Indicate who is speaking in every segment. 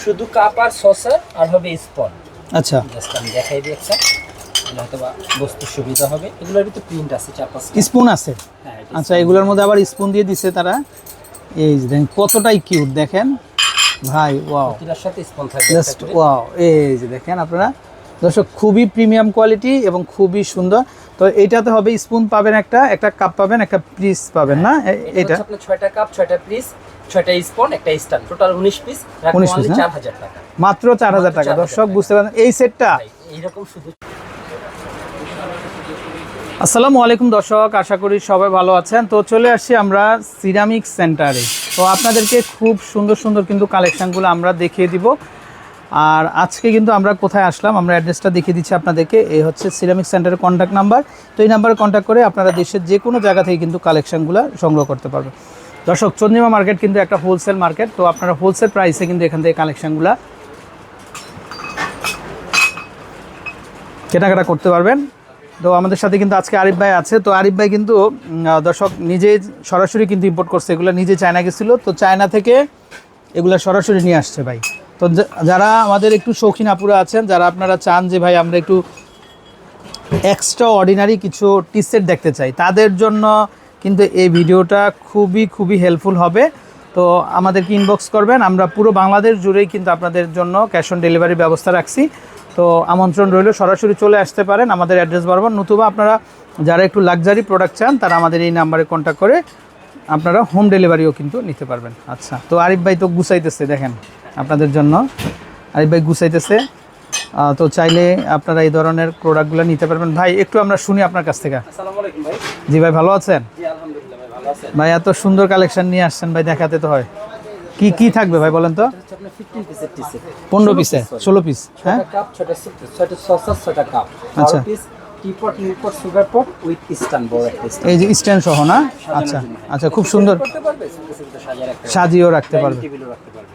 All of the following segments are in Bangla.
Speaker 1: শুধু কাপ আর সসার আর হবে স্পন।
Speaker 2: আচ্ছা,
Speaker 1: জাস্ট আমি দেখাই দিই একটা, তাহলে হয়তো বা বুঝতে সুবিধা হবে। এগুলোর ভিতরে প্রিন্ট আছে 4-5টা
Speaker 2: স্পুন আছে।
Speaker 1: হ্যাঁ, এটা
Speaker 2: আচ্ছা, এগুলোর মধ্যে আবার স্পুন দিয়ে দিছে তারা। এই যে দেখেন কতটাই কিউট দেখেন ভাই, ওয়াও,
Speaker 1: প্রতিটার সাথে স্পন থাকবে
Speaker 2: জাস্ট ওয়াও। এই যে দেখেন আপনারা দর্শক, খুবই প্রিমিয়াম কোয়ালিটি এবং খুবই সুন্দর। তো এইটাতে হবে স্পুন পাবেন, একটা কাপ পাবেন, একটা পিস পাবেন না এটা
Speaker 1: আপনার 6টা কাপ, 6টা পিস, 6টা স্পুন, একটা স্ট্যান্ড, টোটাল 19 পিস,
Speaker 2: 19 পিস,
Speaker 1: 4000 টাকা,
Speaker 2: মাত্র 4000 টাকা। দর্শক বুঝতে পারেন এই সেটটা।
Speaker 1: এইরকম শুধু।
Speaker 2: আসসালামু আলাইকুম দর্শক, আশা করি সবাই ভালো আছেন। তো চলে আসছি আমরা সিরামিক সেন্টারে। তো আপনাদেরকে খুব সুন্দর সুন্দর কিন্তু কালেকশানগুলো আমরা দেখিয়ে দিব। আর আজকে কিন্তু আমরা কোথায় আসলাম, আমরা অ্যাড্রেসটা দেখিয়ে দিচ্ছি আপনাদেরকে। এই হচ্ছে সিরামিক সেন্টারের কন্ট্যাক্ট নাম্বার। তো এই নাম্বারে কন্ট্যাক্ট করে আপনারা দেশের যে কোনো জায়গা থেকে কিন্তু কালেকশানগুলো সংগ্রহ করতে পারবেন। দর্শক, চন্দ্রিমা মার্কেট কিন্তু একটা হোলসেল মার্কেট। তো আপনারা হোলসেল প্রাইসে কিন্তু এখান থেকে কালেকশানগুলো কেনাকাটা করতে পারবেন। তো আমাদের সাথে কিন্তু আজকে আরিফ ভাই আছে। তো আরিফ ভাই কিন্তু দর্শক নিজে সরাসরি কিন্তু ইম্পোর্ট করছে, এগুলো নিজে চায়না গেছিলো। তো চায়না থেকে এগুলো সরাসরি নিয়ে আসছে ভাই। তো যারা আমাদের একটু শৌখিন আপুরা আছেন, যারা আপনারা চান যে ভাই আমরা একটু এক্সট্রা অর্ডিনারি কিছু টি সেট দেখতে চাই, তাদের জন্য কিন্তু এই ভিডিওটা খুবই হেল্পফুল হবে। তো আমাদেরকে ইনবক্স করবেন, আমরা পুরো বাংলাদেশ জুড়েই কিন্তু আপনাদের জন্য ক্যাশ অন ডেলিভারির ব্যবস্থা রাখছি। তো আমন্ত্রণ রইল, সরাসরি চলে আসতে পারেন আমাদের অ্যাড্রেস বরাবর। নতুবা আপনারা যারা একটু লাক্সারি প্রোডাক্ট চান, তারা আমাদের এই নাম্বারে কন্ট্যাক্ট করে আপনারা হোম ডেলিভারিও কিন্তু নিতে পারবেন। আচ্ছা, তো আরিফ ভাই তো গুছাইতেছে, দেখেন আপনাদের জন্য আরিফ ভাই গুছাইতেছে। তো চাইলে আপনারা এই ধরনের প্রোডাক্টগুলো নিতে পারবেন। ভাই একটু আমরা শুনি আপনার কাছ থেকে।
Speaker 1: আসসালামু আলাইকুম ভাই।
Speaker 2: জি ভাই, ভালো আছেন?
Speaker 1: জি আলহামদুলিল্লাহ ভাই, ভালো আছেন?
Speaker 2: ভাই এত সুন্দর কালেকশন নিয়ে আসছেন ভাই, দেখাতে তো হয়। কি কি থাকবে ভাই বলেন তো?
Speaker 1: এটা হচ্ছে আপনার 15 পিসের টি সেট,
Speaker 2: 15 পিসে 16 পিস। হ্যাঁ,
Speaker 1: 6টা কাপ, 6টা সসার, 6টা কাপ,
Speaker 2: আচ্ছা।
Speaker 1: 12 piece teapot, milk pot, sugar pot with stand, বড় একটা স্ট্যান্ড,
Speaker 2: এই যে স্ট্যান্ড সহ না? আচ্ছা আচ্ছা, খুব সুন্দর,
Speaker 1: করতে পারবে, সুন্দর সাজিয়ে রাখতে পারবে,
Speaker 2: সাজিয়েও রাখতে পারবে।
Speaker 1: টেবিলও রাখতে পারবে।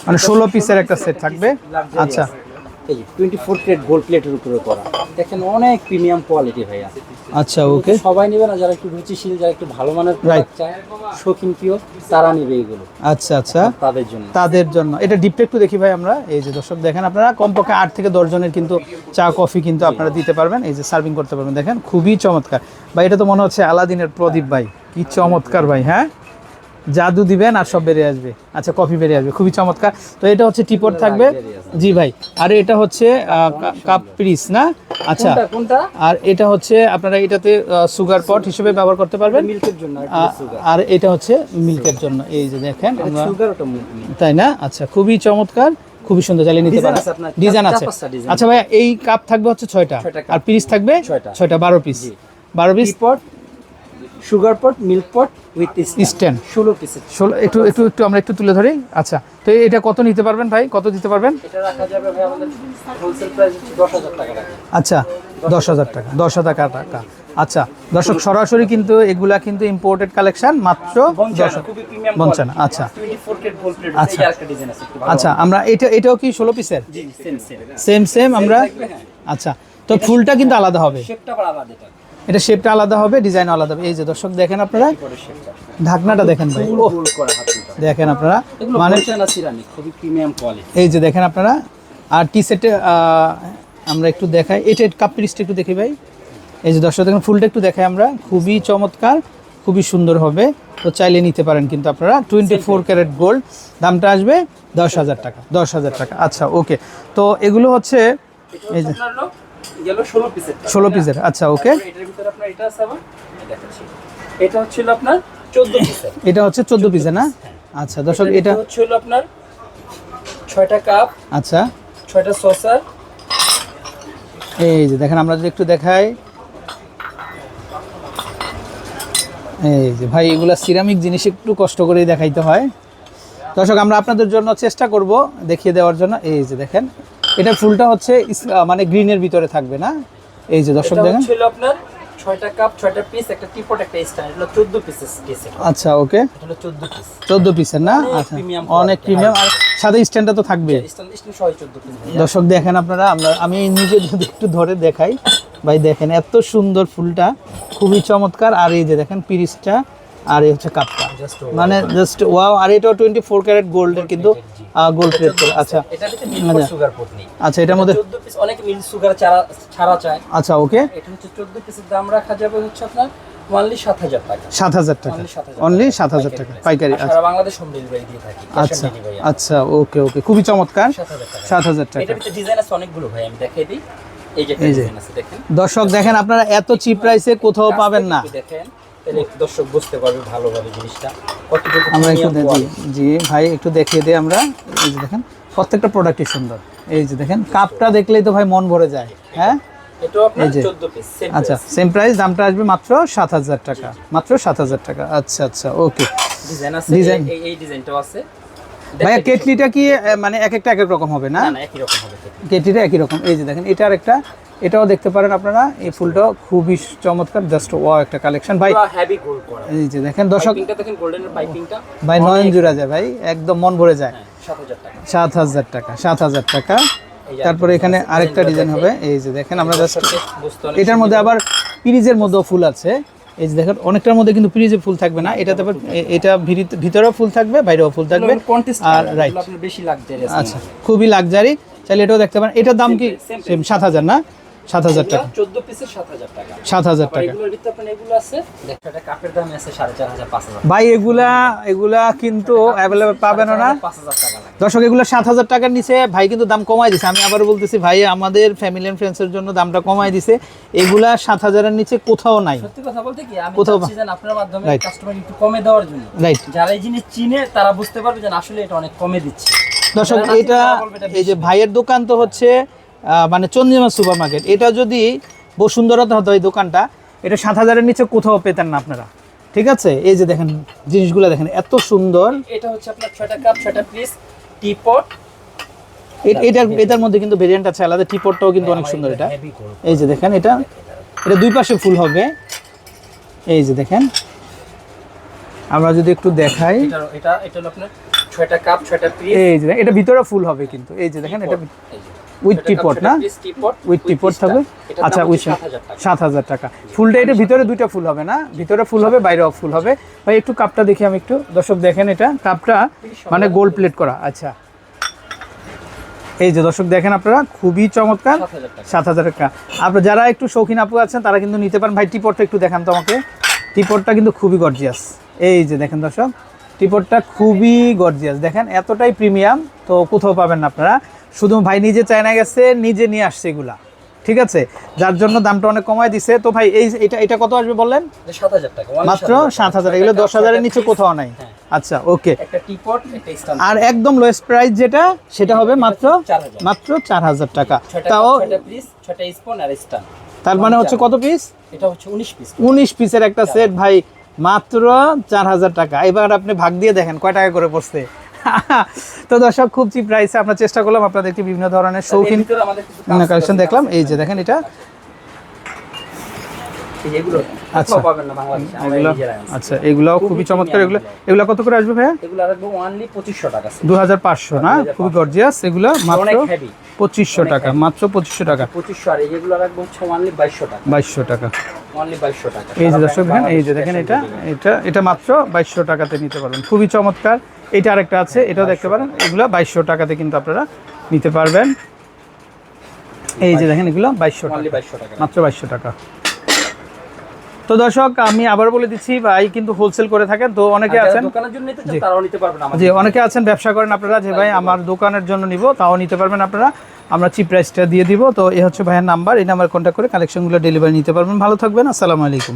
Speaker 2: মানে 16 পিসের একটা সেট থাকবে। আচ্ছা,
Speaker 1: এই যে 24 প্লেট গোল্ড প্লেটের উপরে করা, দেখেন অনেক প্রিমিয়াম কোয়ালিটি ভাইয়া।
Speaker 2: আচ্ছা, ওকে।
Speaker 1: সবাই নেবে না, যারা একটু রুচিশীল, যারা একটু ভালো মানের প্রোডাক্ট চায়, শৌখিন প্রিয়, তারা নেবে এগুলো।
Speaker 2: আচ্ছা আচ্ছা,
Speaker 1: তাদের জন্য
Speaker 2: এটা ডিপটা একটু দেখি ভাই আমরা। এই যে দর্শক দেখেন, আপনারা কমপক্ষে 8 থেকে 10 জনের কিন্তু চা কফি কিন্তু আপনারা দিতে পারবেন। এই যে সার্ভিং করতে পারবেন, দেখেন খুবই চমৎকার ভাই। এটা তো মনে হচ্ছে আলাদিনের প্রদীপ ভাই, কি চমৎকার ভাই। হ্যাঁ, জাদু দিবেন আর সব বেরিয়ে আসবে। আচ্ছা, কফি বেরিয়ে আসবে, খুবই চমৎকার। তো এটা হচ্ছে টিপট থাকবে। জি ভাই, আর এটা হচ্ছে কাপ পিস না? আচ্ছা,
Speaker 1: কোনটা?
Speaker 2: আর এটা হচ্ছে আপনারা এটাতে সুগার পট হিসেবে ব্যবহার করতে পারবেন,
Speaker 1: মিল্কের জন্য।
Speaker 2: আর এটা হচ্ছে মিল্কের জন্য। এই যে দেখেন আমরা,
Speaker 1: সুগার, ওটা মিল্ক,
Speaker 2: তাই না? আচ্ছা, খুবই চমৎকার, খুবই সুন্দর, চালিয়ে নিতে পারেন। ডিজাইন আছে। আচ্ছা ভাই, এই কাপ থাকবে হচ্ছে 6টা, আর পিস থাকবে 6টা, 12 piece. 12 piece
Speaker 1: pot, sugar pot, milk pot with
Speaker 2: stand,
Speaker 1: 16 piece.
Speaker 2: একটু আমরা একটু তুলে ধরি। আচ্ছা, তো এটা কত নিতে পারবেন ভাই, কত দিতে পারবেন?
Speaker 1: এটা রাখা যাবে ভাই আমাদের হোলসেল প্রাইস হচ্ছে 10,000 টাকা রাখা।
Speaker 2: আচ্ছা, 10,000 টাকা, 10,000 টাকা। আচ্ছা দর্শক, সরাসরি কিন্তু এগুলা কিন্তু ইম্পোর্টেড কালেকশন, মাত্র 10
Speaker 1: খুবই প্রিমিয়াম
Speaker 2: বলছেন। আচ্ছা
Speaker 1: 24 কেট গোল্ড প্লেট।
Speaker 2: আচ্ছা।
Speaker 1: এই আরেকটা ডিজাইন আছে একটু ভালো।
Speaker 2: আচ্ছা, আমরা এটাও কি 16 পিসের?
Speaker 1: জি সেম
Speaker 2: সেম আমরা। আচ্ছা, তো ফুলটা কিন্তু আলাদা হবে,
Speaker 1: শেপটা আবার আলাদা,
Speaker 2: এটা শেপটা আলাদা হবে, ডিজাইন আলাদা হবে। এই যে দর্শক দেখেন আপনারা, ঢাকনাটা দেখেন ভাই, ও
Speaker 1: গোল করা হাতটা
Speaker 2: দেখেন আপনারা,
Speaker 1: মানে সিরামিক, খুবই প্রিমিয়াম কোয়ালিটি।
Speaker 2: এই যে দেখেন আপনারা। আর টি সেটে আমরা একটু দেখাই, এটা কাপ পিসটা একটু দেখি ভাই। এই যে দর্শক দেখেন, ফুলটা একটু দেখাই আমরা, খুবই চমৎকার, খুবই সুন্দর হবে। তো চাইলে নিতে পারেন কিন্তু আপনারা। 24 ক্যারেট গোল্ড, দামটা আসবে 10,000 টাকা, 10,000 টাকা। আচ্ছা, ওকে। তো এগুলো হচ্ছে এই যে 16 পিসের। আচ্ছা, ওকে।
Speaker 1: এটার ভিতরে আপনার এটা আছে, আবার দেখাচ্ছি, এটা হচ্ছে আপনার 14 পিসের।
Speaker 2: এটা হচ্ছে 14 পিসের না? আচ্ছা দর্শক, এটা
Speaker 1: হচ্ছে আপনার 6টা কাপ,
Speaker 2: আচ্ছা
Speaker 1: 6টা সসার।
Speaker 2: এই যে দেখেন, আমরা যদি একটু দেখাই, এই যে ভাই, এগুলা সিরামিক জিনিস একটু কষ্ট করেই দেখাইতে হয়। দর্শক, আমরা আপনাদের জন্য চেষ্টা করব দেখিয়ে দেওয়ার জন্য। এই যে দেখেন, এটা ফুলটা হচ্ছে মানে গ্রিনের ভিতরে থাকবে না? এই যে দর্শক দেখেন,
Speaker 1: ছিল আপনার 6টা কাপ, 6টা পিস, একটা টিপট, একটা স্ট্যান্ড, এটা 14 পিসের সেট।
Speaker 2: আচ্ছা, ওকে।
Speaker 1: এটা হলো 14 পিস,
Speaker 2: 14 পিসের না? আচ্ছা, অনেক প্রিমিয়াম। আর সাথে স্ট্যান্ডটা তো থাকবে।
Speaker 1: স্ট্যান্ড সহ 14 পিস।
Speaker 2: দর্শক দেখেন আপনারা, আমি নিজে যদি একটু ধরে দেখাই ভাই, দেখেন এত সুন্দর ফুলটা, খুবই চমৎকার। আর এই যে দেখেন পিরিসটা, আর এই হচ্ছে কাপটা,
Speaker 1: Just
Speaker 2: মানে জাস্ট ওয়াও। আর এটাও 24 ক্যারেট গোল্ডের কিন্তু গোল্ড প্লেট। আচ্ছা
Speaker 1: এটা হচ্ছে মিল্ক সুগার পোট নেই।
Speaker 2: আচ্ছা, এটার মধ্যে
Speaker 1: 14 পিস, অনেকে মিল্ক সুগার ছাড়া চায়।
Speaker 2: আচ্ছা ওকে,
Speaker 1: এটা হচ্ছে 14 পিসের দাম রাখা যাবে হচ্ছে আপনার অনলি 7000 টাকা।
Speaker 2: 7000 টাকা, অনলি 7000 টাকা পাইকারি।
Speaker 1: আর সারা বাংলাদেশ হোম ডেলিভারি দিয়ে থাকি।
Speaker 2: আচ্ছা আচ্ছা, ওকে ওকে, খুবই চমৎকার। 7000 টাকা।
Speaker 1: এটা ভিতরে ডিজাইন আছে অনেকগুলো ভাই, আমি দেখাই দিই। এই যে ডিজাইন আছে দেখেন
Speaker 2: দর্শক দেখেন, আপনারা এত চিপ প্রাইসে কোথাও পাবেন না।
Speaker 1: দেখেন তাহলে দর্শক বুঝতে পারবে ভালোভাবে জিনিসটা কতটুকু।
Speaker 2: আমরা একটু দেখি, জি ভাই একটু দেখিয়ে দিই আমরা। এই যে দেখেন প্রত্যেকটা প্রোডাক্টই সুন্দর। এই যে দেখেন কাপটা দেখলেই তো ভাই মন ভরে যায়। হ্যাঁ,
Speaker 1: এটাও আপনার 14 পিস সেম।
Speaker 2: আচ্ছা সেম প্রাইস, দামটা আসবে মাত্র 7000 টাকা, মাত্র 7000 টাকা। আচ্ছা আচ্ছা ওকে।
Speaker 1: ডিজাইন আছে, এই ডিজাইনটাও আছে
Speaker 2: ভাইয়া। কেটলিটা কি মানে এক একটা এক এক রকম হবে না?
Speaker 1: না একই রকম হবে
Speaker 2: কেটলিটা একই রকম। এই যে দেখেন এটা আরেকটা, এটাও দেখতে পারেন আপনারা। এই ফুলটাও খুবই চমৎকার, জাস্ট ওয়াও একটা কালেকশন ভাই।
Speaker 1: হেভি গোল্ড করা।
Speaker 2: এই যে দেখেন দর্শক,
Speaker 1: পাইপিংটা দেখেন, গোল্ডেনের পাইপিংটা
Speaker 2: ভাই নয়ন জুড়া যায় ভাই, একদম মন ভরে যায়।
Speaker 1: 7000 টাকা।
Speaker 2: 7000 টাকা, 7000 টাকা। তারপরে এখানে আরেকটা ডিজাইন হবে। এই যে দেখেন আমরা জাস্ট এটার মধ্যে আবার পিরিজের মধ্যেও ফুল আছে। এই যে দেখেন অনেকটার মধ্যে কিন্তু পিরিজে ফুল থাকবে না, এটাতে আবার এটা ভিতরেও ফুল থাকবে, বাইরেও ফুল থাকবে। আর রাইট,
Speaker 1: আপনার বেশি লাক্সারি আছে।
Speaker 2: আচ্ছা খুবই লাক্সারি, চাইলে এটাও দেখতে পারেন। এটার দাম কি সেম 7000 না? 7000 টাকা,
Speaker 1: 14 পিসের 7000 টাকা।
Speaker 2: 7000 টাকা।
Speaker 1: এগুলোর ভিতরে আপনার এগুলো আছে দেখো, এটা কাপের দাম আছে 4500 5000।
Speaker 2: ভাই এগুলা কিন্তু অ্যাভেলেবল পাবেন না
Speaker 1: 5000 টাকা লাগে।
Speaker 2: দর্শক। এগুলো 7000 টাকার নিচে ভাই কিন্তু দাম কমাই দিছে। আমি আবার বলতেছি ভাই, আমাদের ফ্যামিলি এন্ড ফ্রেন্ডসের জন্য দামটা কমাই দিছে। এগুলা 7000 এর নিচে কোথাও নাই।
Speaker 1: সত্যি কথা বলতে কি, আমি
Speaker 2: কোথাও
Speaker 1: চাচ্ছি যে আপনার মাধ্যমে
Speaker 2: Right.
Speaker 1: কাস্টমার একটু কমে দেওয়ার জন্য।
Speaker 2: রাইট
Speaker 1: যারা এই জিনিস চিনে তারা বুঝতে পারবে যে আসলে এটা অনেক কমে দিচ্ছে।
Speaker 2: দর্শক,
Speaker 1: যারা না চিনে
Speaker 2: এটা
Speaker 1: তারা বলবে এটা
Speaker 2: এই যে ভাইয়ের দোকান তো হচ্ছে মানে চন্দ্রিমা সুপার মার্কেট। এটা যদি বসুন্ধরাতে হতো এই দোকানটা, এটা 7000 এর নিচে কোথাও পেতেন না আপনারা। ঠিক আছে, এই যে দেখেন জিনিসগুলো দেখেন এত সুন্দর।
Speaker 1: এটা হচ্ছে আপনার 6টা কাপ 6টা পিস টিপট।
Speaker 2: এটার মধ্যে কিন্তু ভেরিয়েন্ট আছে আলাদা। টিপটটাও কিন্তু অনেক সুন্দর। এটা
Speaker 1: হেভি গোল্ড।
Speaker 2: এই যে দেখেন, এটা দুই পাশে ফুল হবে। এই যে দেখেন, আমরা যদি একটু দেখাই,
Speaker 1: এটা হলো আপনার 6টা কাপ 6টা পিস।
Speaker 2: এই যে এটা ভিতরে ফুল হবে কিন্তু। এই যে দেখেন এটা উইথ টিপট না, উইথ টিপট থাকবে। আচ্ছা উইথ 7000 টাকা। ফুলটা এটা ভিতরে দুইটা ফুল হবে না, ভিতরে ফুল হবে বাইরেও ফুল হবে। ভাই একটু কাপটা দেখি আমি একটু। দর্শক দেখেন, এটা কাপটা মানে গোল্ড প্লেট করা। আচ্ছা এই যে দর্শক দেখেন আপনারা, খুবই চমৎকার। 7000 টাকা। আপনারা যারা একটু শৌখিন আপু আছেন তারা কিন্তু নিতে পারেন। ভাই টিপটটা একটু দেখান তো আমাকে। টিপটটা কিন্তু খুবই গর্জিয়াস। এই যে দেখেন দর্শক, টিপটটা খুবই গর্জিয়াস। দেখেন এতটাই প্রিমিয়াম তো কোথাও পাবেন না আপনারা। শুধু ভাই নিজে চায়না গেছে, নিজে নিয়ে আসছে এগুলা। ঠিক আছে, যার জন্য দামটা অনেক কমায় দিছে। তো ভাই এটা কত আসবে বললেন?
Speaker 1: 7000 টাকা,
Speaker 2: মাত্র 7000। এগুলো 10000 এর নিচে কোথাও নাই। আচ্ছা ওকে।
Speaker 1: একটা টিপট, একটা স্ট্যান্ড।
Speaker 2: আর একদম লোয়েস্ট প্রাইস যেটা, সেটা হবে মাত্র 4000 টাকা। তাও
Speaker 1: 6টা পিস 6টা স্পুন আর স্ট্যান্ড।
Speaker 2: তার মানে হচ্ছে কত পিস?
Speaker 1: এটা হচ্ছে 19 পিস।
Speaker 2: 19 পিসের একটা সেট ভাই, মাত্র 4000 টাকা। এবার আপনি ভাগ দিয়ে দেখেন কয় টাকা করে পড়ছে। তো দর্শক, খুব চিপ প্রাইসে আমরা চেষ্টা করলাম আপনাদেরকে বিভিন্ন ধরনের শৌখিন কালেকশন দেখলাম। এই যে দেখেন এটা,
Speaker 1: এগুলো
Speaker 2: আচ্ছা
Speaker 1: পাবেন না বাংলাদেশে, আমরা
Speaker 2: এগুলো
Speaker 1: নিজেরাই আনছি।
Speaker 2: আচ্ছা এগুলোও খুবই চমৎকার। এগুলো কত করে আসবে ভাইয়া?
Speaker 1: এগুলো রাখবো অনলি 2500 টাকা।
Speaker 2: 2500 না, খুবই গর্জিয়াস। এগুলো মাত্র
Speaker 1: অনেক হেভি।
Speaker 2: 2500 টাকা, মাত্র 2500 টাকা।
Speaker 1: 2500। আর এইগুলো রাখবো হচ্ছে অনলি 2200 টাকা।
Speaker 2: 2200 টাকা।
Speaker 1: অনলি 2200 টাকা।
Speaker 2: এই যে দর্শক দেখেন, এই যে দেখেন এটা মাত্র 2200 টাকাতে নিতে পারবেন। খুবই চমৎকার। এটা আরেকটা আছে, এটাও দেখতে পারেন। এগুলো 2200 টাকাতে কিন্তু আপনারা নিতে পারবেন। এই যে দেখেন এগুলো 2200
Speaker 1: অনলি
Speaker 2: টাকা,
Speaker 1: 2200 টাকা।
Speaker 2: মাত্র 2200 টাকা। তো দর্শক, আমি আবার বলে দিচ্ছি, ভাই কিন্তু হোলসেল করে থাকেন। তো অনেকে আছেন
Speaker 1: দোকানের জন্য নিতে চান তারাও নিতে পারবেন আমাদের।
Speaker 2: যে অনেকে আছেন ব্যবসা করেন আপনারা, যে ভাই আমার দোকানের জন্য নিব, তাও নিতে পারবেন আপনারা। আমরা চিপ প্রাইসটা দিয়ে দিব। তো এই হচ্ছে ভাইয়ের নাম্বার, এই নাম্বার কন্ট্যাক্ট করে কালেকশনগুলো ডেলিভারি নিতে পারবেন। ভালো থাকবেন, আসসালামু আলাইকুম।